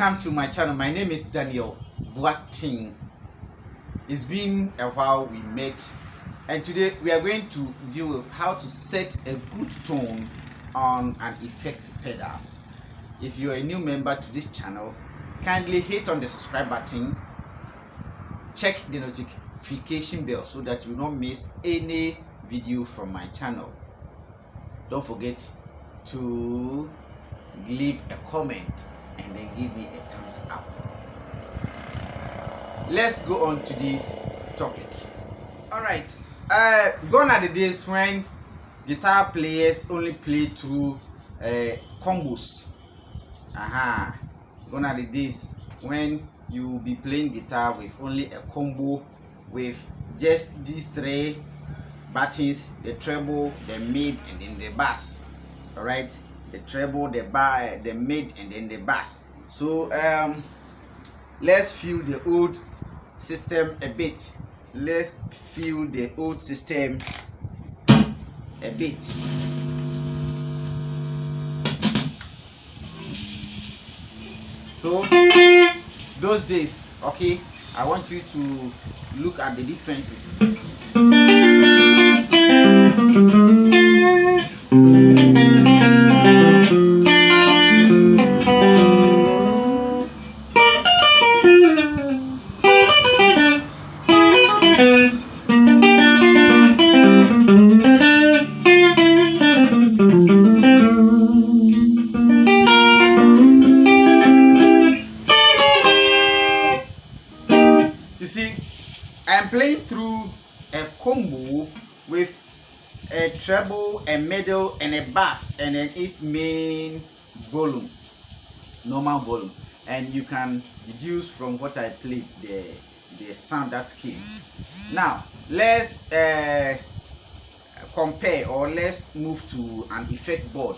Welcome to my channel. My name is Daniel Boateng. It's been a while we met, and today we are going to deal with how to set a good tone on an effect pedal. If you are a new member to this channel, kindly hit on the subscribe button, check the notification bell so that you don't miss any video from my channel. Don't forget to leave a comment and then give me a thumbs up. Let's go on to this topic. Alright, gone are the days when guitar players only play through combos. Gone are the days when you will be playing guitar with only a combo with just these three buttons: the treble, the mid, and then the bass. Alright, the treble, the bar, the mid, and then the bass. So let's feel the old system a bit. Let's feel the old system a bit. So those days, okay, I want you to look at the differences. You see, I'm playing through a combo with a treble, a middle, and a bass, and then its main volume, normal volume, and you can deduce from what I played the sound that came. Now let's compare, or let's move to an effect board.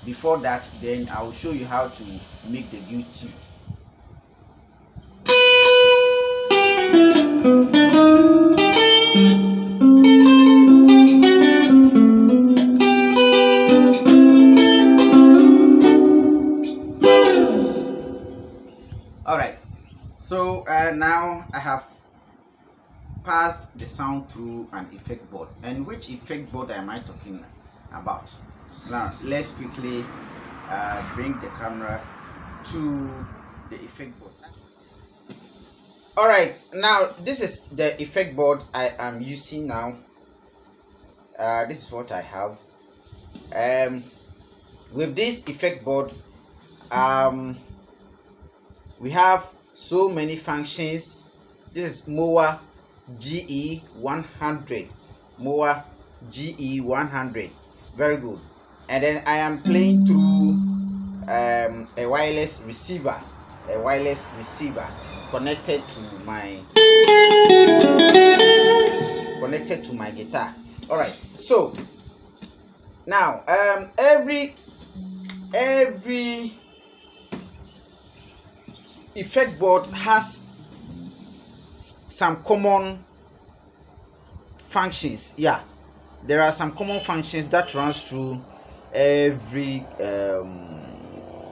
Before that, then I will show you how to make the good tune. Alright, so now I have passed the sound through an effect board. And which effect board am I talking about? Now let's quickly bring the camera to the effect board. Alright, now this is the effect board I am using now. This is what I have. With this effect board, we have so many functions. This is MOA GE100. MOA GE100. Very good. And then I am playing through a wireless receiver. A wireless receiver connected to my guitar. All right. So now every effect board has some common functions. Yeah, there are some common functions that runs through every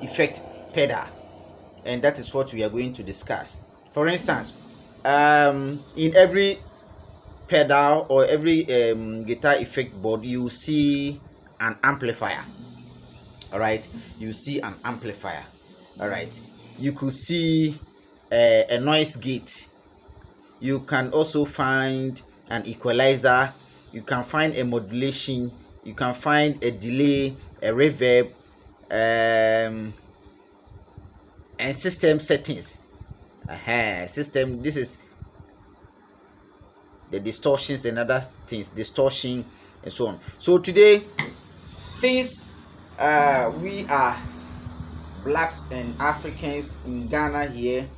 effect pedal, and that is what we are going to discuss. For instance, in every pedal or every guitar effect board, you see an amplifier. All right, you see an amplifier. All right, you could see a noise gate. You can also find an equalizer. You can find a modulation. You can find a delay, a reverb, and system settings. System. This is the distortions and other things, distortion and so on. So today, since we are blacks and Africans in Ghana here,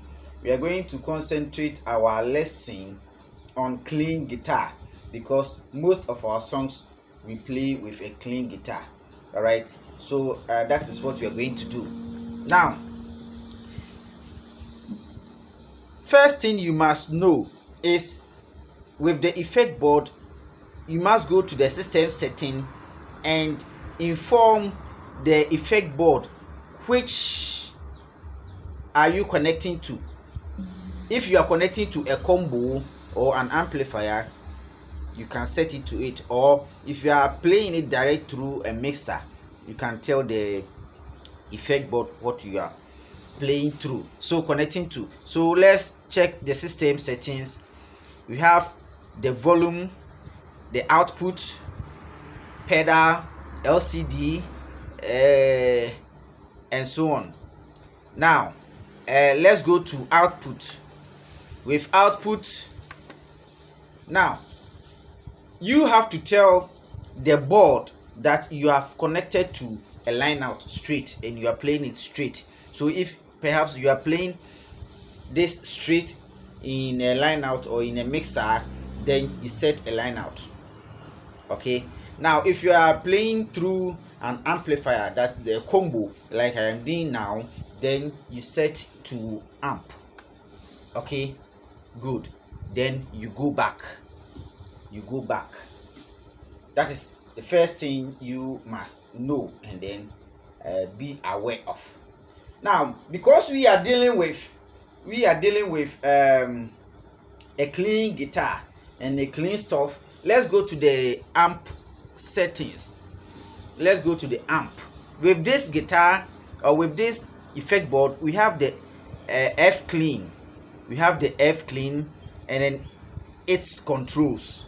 we are going to concentrate our lesson on clean guitar, because most of our songs we play with a clean guitar. All right, so that is what we are going to do now. First thing you must know is, with the effect board, you must go to the system setting and inform the effect board which are you connecting to? If you are connecting to a combo or an amplifier, you can set it to it, or if you are playing it direct through a mixer, you can tell the effect board what you are playing through. So connecting to, so let's check the system settings. We have the volume, the output, pedal, LCD, and so on. Now let's go to output. With output, now you have to tell the board that you have connected to a line out straight and you are playing it straight. So if perhaps you are playing this straight in a line out or in a mixer, then you set a line out. Okay, now if you are playing through an amplifier, that the combo like I am doing now, then you set to amp. Okay, good. Then you go back. That is the first thing you must know and then be aware of. Now, because we are dealing with a clean guitar and a clean stuff, let's go to the amp settings. Let's go to the amp. With this guitar or with this effect board, we have the F clean. We have the F clean and then its controls.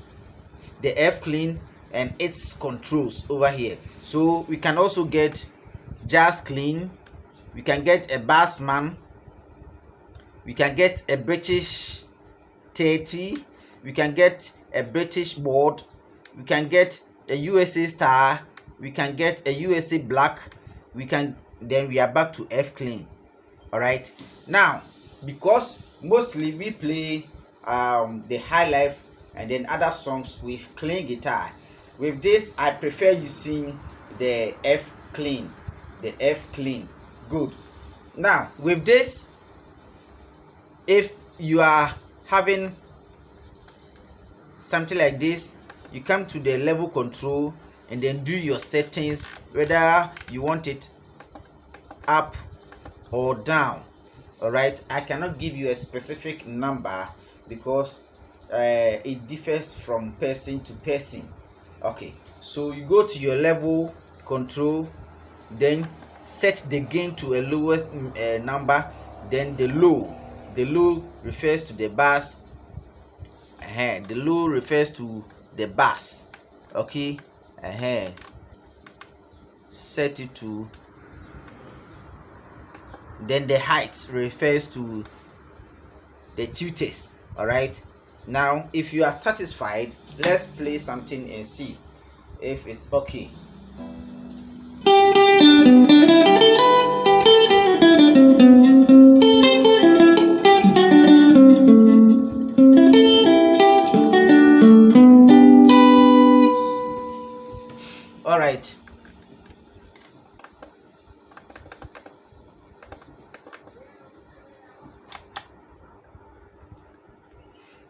The F clean and its controls over here. So we can also get jazz clean, we can get a bassman, we can get a British 30, we can get a British board, we can get a USA star, we can get a USA black, then we are back to F clean. All right, now because mostly we play the highlife and then other songs with clean guitar, with this I prefer using the F clean. Good. Now with this, if you are having something like this, you come to the level control and then do your settings, whether you want it up or down. All right, I cannot give you a specific number because it differs from person to person. Okay, so you go to your level control, then set the gain to a lowest number, then the low refers to the bass, the low refers to the bass. Okay, set it to, then the height refers to the tutors. All right, now if you are satisfied, let's play something and see if it's okay.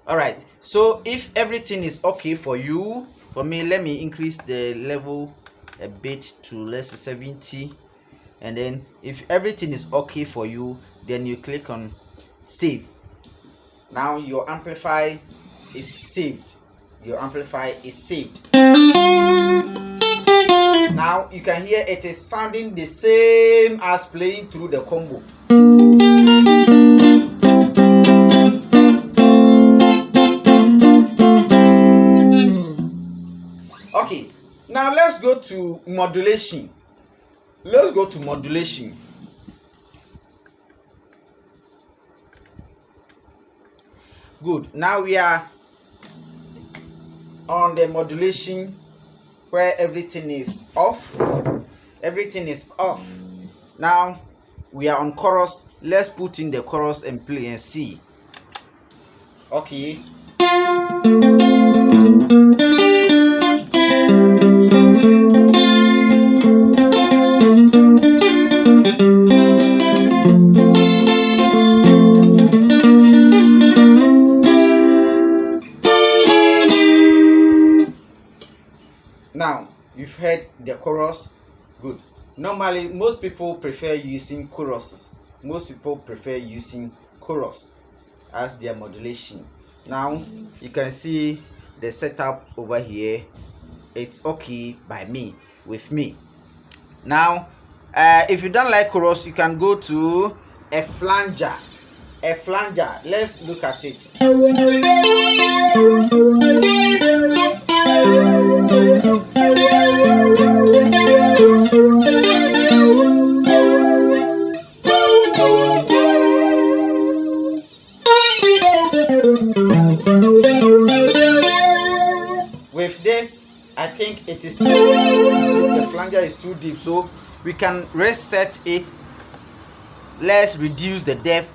All right, so if everything is okay for you, for me, let me increase the level a bit to let's say 70, and then if everything is okay for you, then you click on save. Now your amplifier is saved. Now you can hear it is sounding the same as playing through the combo. Okay, now let's go to modulation. Good. Now we are on the modulation where everything is off. Now we are on chorus. Let's put in the chorus and play and see. Okay. Now you've heard the chorus. Good. Normally most people prefer using choruses, most people prefer using chorus as their modulation. Now you can see the setup over here. It's okay by me, with me. Now if you don't like chorus, you can go to a flanger. Let's look at it. With this, I think it is too deep. The flanger is too deep, so we can reset it. Let's reduce the depth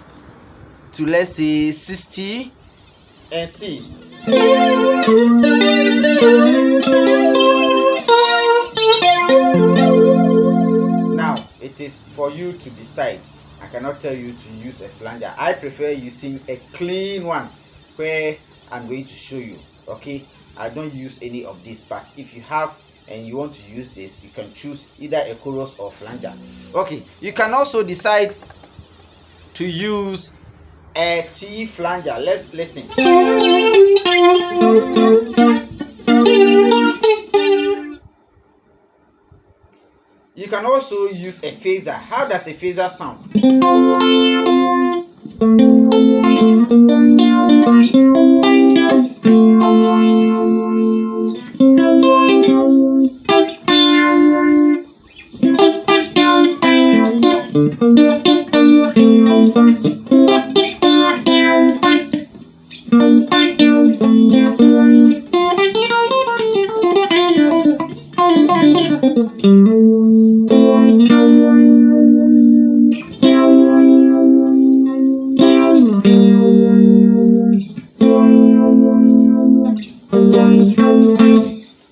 to, let's say, 60 and see. Now it is for you to decide. I cannot tell you to use a flanger. I prefer using a clean one where I'm going to show you. Okay, I don't use any of this, but if you have and you want to use this, you can choose either a chorus or flanger. Okay, you can also decide to use a T flanger. Let's listen. You can also use a phaser. How does a phaser sound?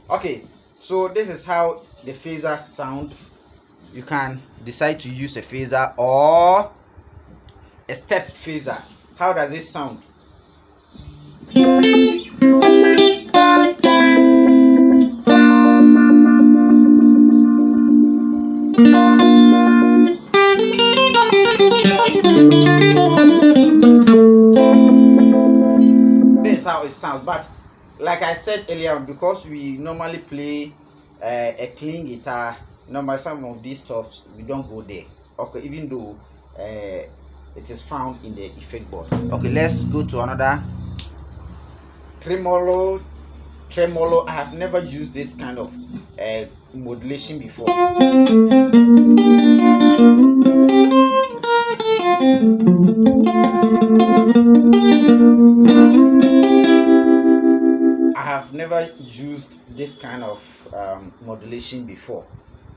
Okay, so this is how the phaser sound. You can decide to use a phaser or a step phaser. How does it sound? This is how it sounds, but like I said earlier, because we normally play a clean guitar, normally some of these stuffs we don't go there. Okay, even though it is found in the effect board. Okay, let's go to another tremolo. I have never used this kind of modulation before. I have never used this kind of modulation before.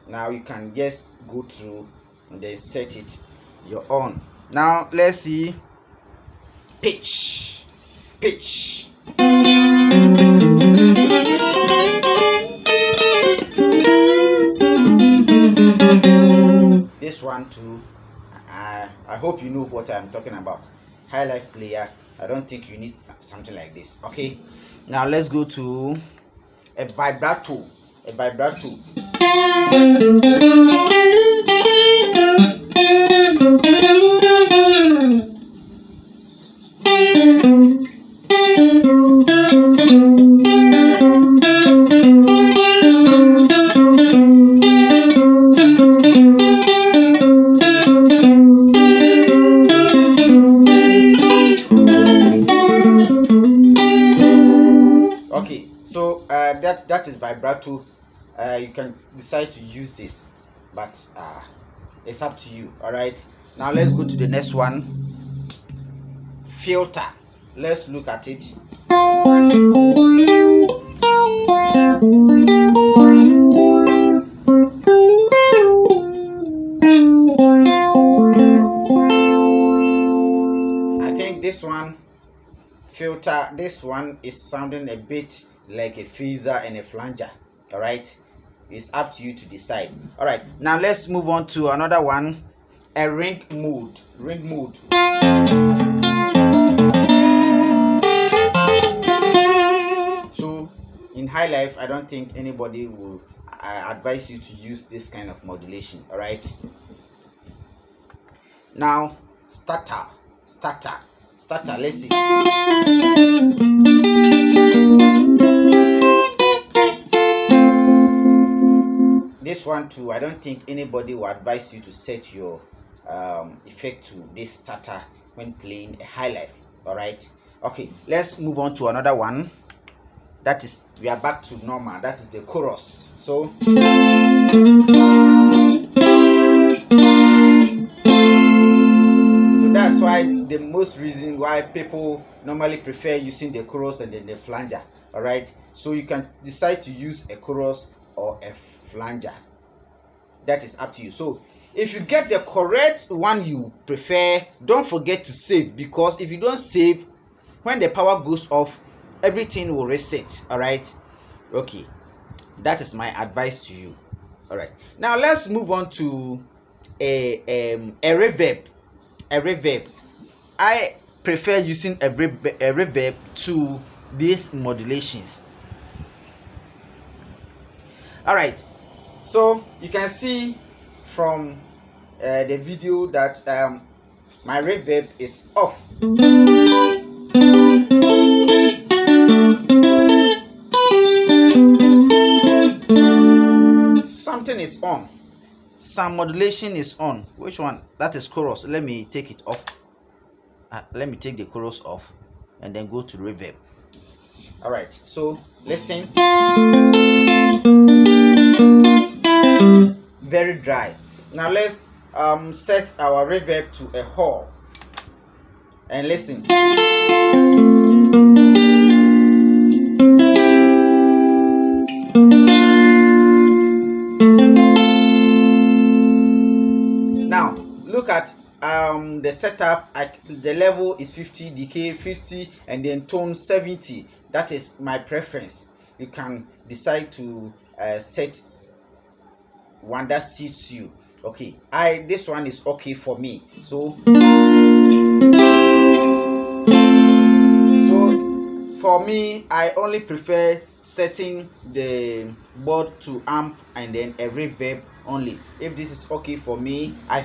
Now you can just go through and then set it your own. Now let's see pitch. This one too, I hope you know what I'm talking about. Highlife player, I don't think you need something like this. Okay, now let's go to a vibrato. Okay, so that is vibrato. You can decide to use this, but it's up to you. All right, now let's go to the next one. Filter. Let's look at it. I think this one filter, this one is sounding a bit like a phaser and a flanger. All right, it's up to you to decide. All right, now let's move on to another one, a ring mode. So in highlife, I don't think anybody will advise you to use this kind of modulation. All right, Now starter. Let's see. This one too, I don't think anybody will advise you to set your effect to this starter when playing a high life. All right, okay, let's move on to another one. That is, we are back to normal. That is the chorus. So that's why the most reason why people normally prefer using the chorus and then the flanger. All right, so you can decide to use a chorus or a flanger. That is up to you. So if you get the correct one you prefer, don't forget to save, because if you don't save, when the power goes off, everything will reset. All right, okay, that is my advice to you. All right, now let's move on to a reverb. I prefer using a reverb to these modulations. All right, so you can see from the video that my reverb is off. Something is on. Some modulation is on. Which one? That is chorus. Let me take it off. Let me take the chorus off and then go to reverb. All right, so listen. Very dry. Now let's set our reverb to a whole and listen. Now look at the setup. The level is 50, decay 50, and then tone 70. That is my preference. You can decide to set one that suits you. Okay, this one is okay for me. So for me, I only prefer setting the board to amp and then a reverb only. If this is okay for me, I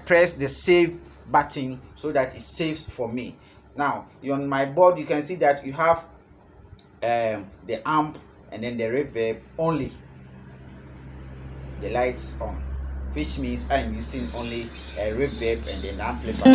press the save button so that it saves for me. Now on my board you can see that you have the amp and then the reverb only, the lights on, which means I'm using only a reverb and then amplifier.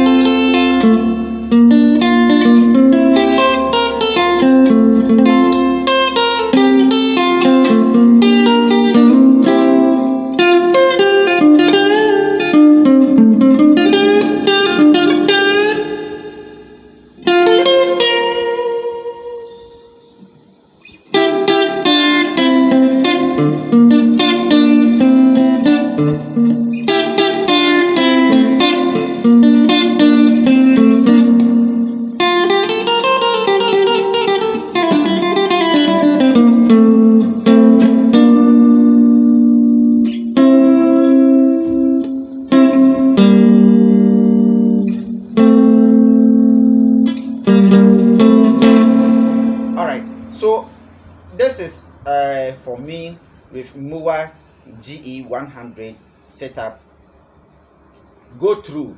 So this is for me with MOA GE100 setup. Go through.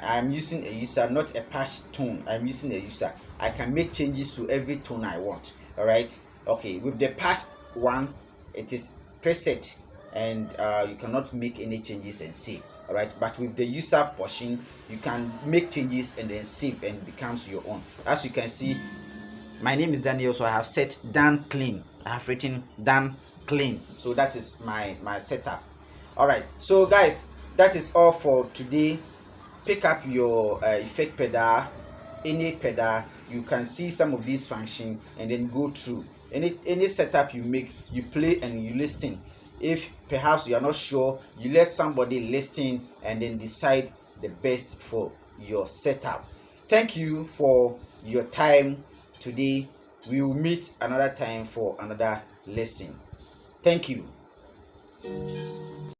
I'm using a user, not a patch tone. I'm using a user. I can make changes to every tone I want. All right. Okay. With the patched one, it is preset, and you cannot make any changes and save. All right. But with the user portion, you can make changes and then save, and it becomes your own. As you can see, my name is Daniel, so I have set done clean. I have written done clean. So that is my setup. All right. So guys, that is all for today. Pick up your effect pedal, any pedal. You can see some of these functions and then go through any setup you make. You play and you listen. If perhaps you are not sure, you let somebody listen and then decide the best for your setup. Thank you for your time today. We will meet another time for another lesson. Thank you.